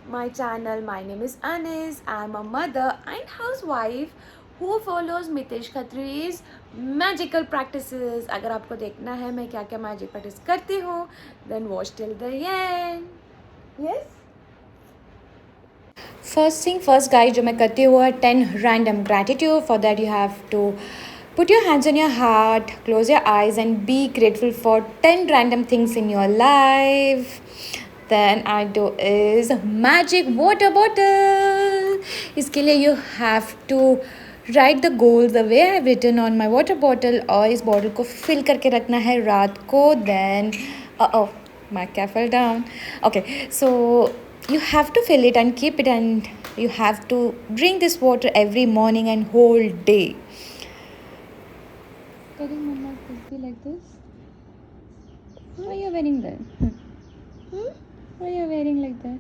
my channel. My name is Anis. I'm a mother and housewife who follows Mitesh Khatri's magical practices. अगर आपको देखना है मैं क्या क्या magic practice करती हूँ, then watch till the end. Yes? First thing first guys, जो मैं करती हूँ है 10 random gratitude. For that you have to put your hands on your heart, close your eyes and be grateful for 10 random things in your life. Then I do is magic water bottle. इसके लिए you have to write the goals the way I have written on my water bottle. और इस bottle को fill करके रखना है रात को. Then my cap fell down. Okay, so you have to fill it and keep it, and you have to drink this water every morning and whole day. Telling Mama to be like this. Why are you wearing that? Why are you wearing like that?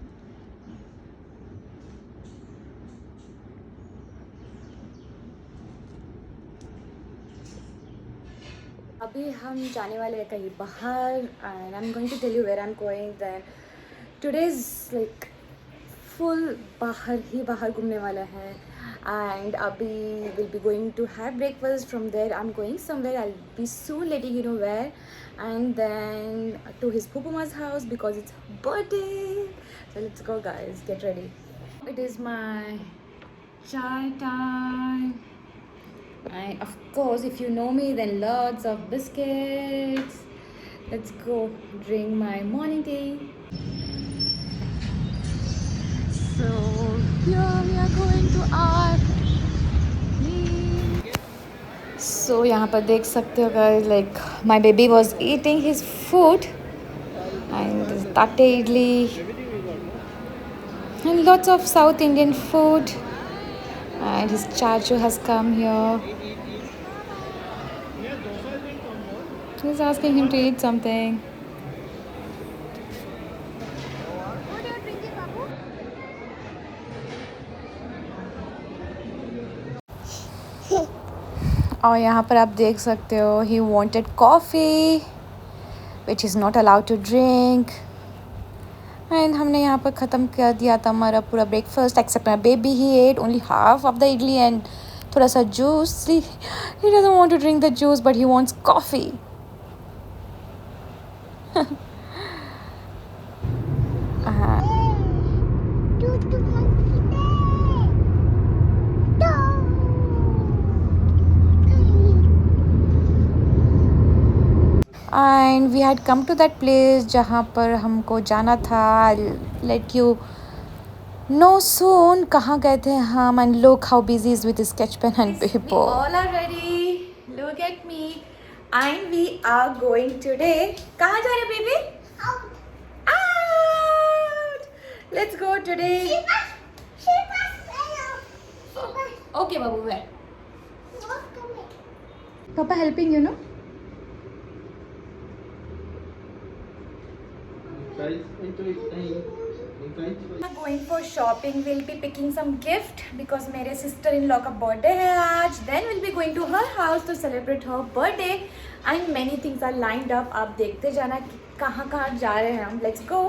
अभी हम जाने वाले हैं कहीं बाहर and I'm going to tell you where I'm going. Then today's like full बाहर ही बाहर घूमने वाला है and अभी will be going to have breakfast. From there I'm going somewhere. I'll be soon letting you know where. And then to his Pupuma's house because it's birthday. So let's go guys, get ready. It is my chai time. And of course, if you know me, then lots of biscuits. Let's go drink my morning tea. So here we are going to our meal. So यहाँ पर देख सकते हो guys, like my baby was eating his food and tate idli and lots of South Indian food. And his chachu has come here. He's asking him to eat something. What are you drinking, Babu? और यहाँ पर आप देख सकते हो he wanted coffee which is not allowed to drink. And हमने यहाँ पर ख़त्म कर दिया था हमारा पूरा breakfast except my baby. He ate only half of the idli and थोड़ा सा juice. He doesn't want to drink the juice but he wants coffee. And we had come to that place जहाँ पर हमको जाना था. I'll let you know soon कहाँ गए थे हम. And look how busy is with his sketch pen and paper. We all are ready. Look at me. And we are going today. कहाँ जा रहे baby? Out. Let's go today. Okay Babu, where? Papa helping you, no? We are going for shopping. We'll be picking some gift because मेरे sister-in-law का birthday है आज. Then we'll be going to her house to celebrate her birthday. And many things are lined up. आप देखते जाना कि कहाँ कहाँ जा रहे हैं हम. Let's go.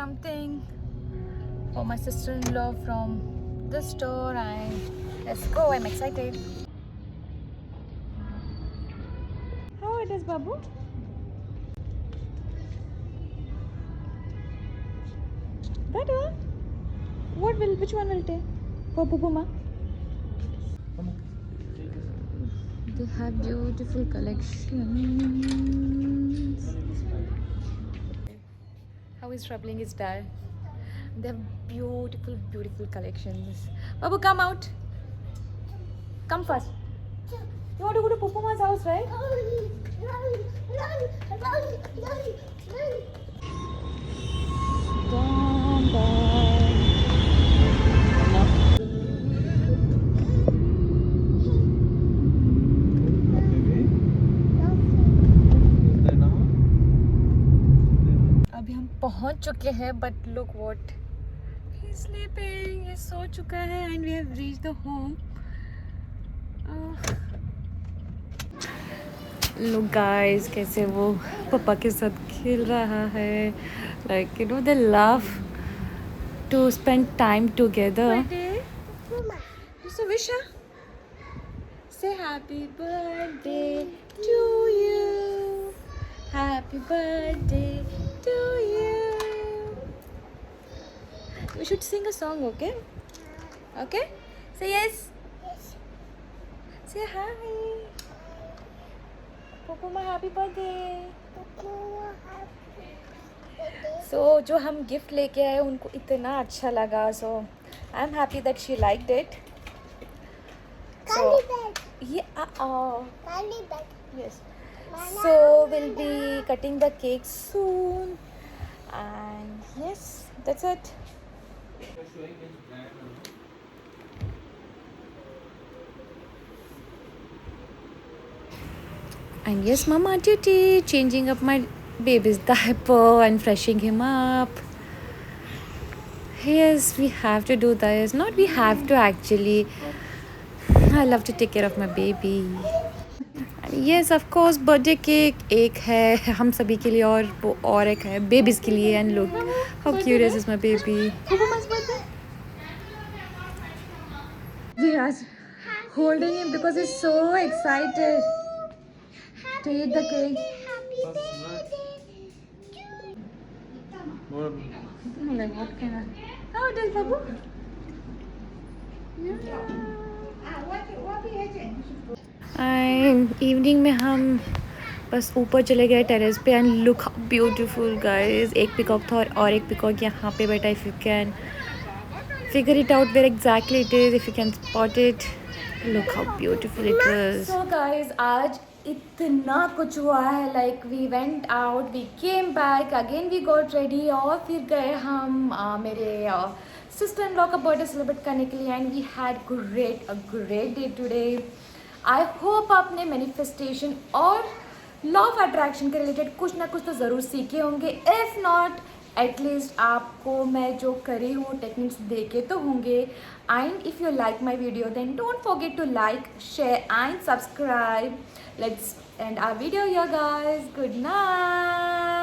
Something for my sister-in-law from the store and let's go. I'm excited. How it is, Babu? That one? Which one will take? For Pupuma? They have beautiful collections. How he's troubling his dad. They have beautiful, beautiful collections. Babu, come out. Come first. You want to go to Pupuma's house, right? Dun, dun. पहुंच चुके हैं, but look what he sleeping, ये सो चुका है and we have reached the home. Look guys कैसे वो पापा के साथ खेल रहा है. Like you know they love to spend time together. So Visha, say happy birthday to you. Happy birthday to you. We should sing a song, okay? Okay? Say yes. Say hi. Pupuma, happy birthday. So जो हम gift लेके आए उनको इतना अच्छा लगा. So I'm happy that she liked it. So yeah, yes. So we'll be cutting the cake soon, and yes, that's it. And yes, mama duty, changing up my baby's diaper and freshening him up. Yes, we have to do this. Not we have to actually. I love to take care of my baby. And yes, of course, birthday cake एक है हम सभी के लिए और वो और एक है babies के लिए. And look how curious is my baby. Yes, holding him because he's so excited to eat the cake. Like what kind of? How it is, Babu? And evening में हम बस ऊपर चले गए टेरेस पे. And look how beautiful guys. एक peacock था और एक पिकॉक यहाँ पे बैठा. If you can figure it out where exactly it is, if you can spot it, look how beautiful it was. So guys आज इतना कुछ हुआ है. Like we went out, we came back again, we got ready और फिर गए हम मेरे सिस्टर इन लॉ का बर्थडे सेलिब्रेट करने के लिए. And we had great day today. I hope आपने मैनिफेस्टेशन और लॉ ऑफ अट्रैक्शन के रिलेटेड कुछ ना कुछ तो ज़रूर सीखे होंगे. इफ़ नॉट एटलीस्ट आपको मैं जो करी हूँ टेक्निक्स देखे तो होंगे. And if you like my video then don't forget to like, share and subscribe. Let's end our video here guys. Good night.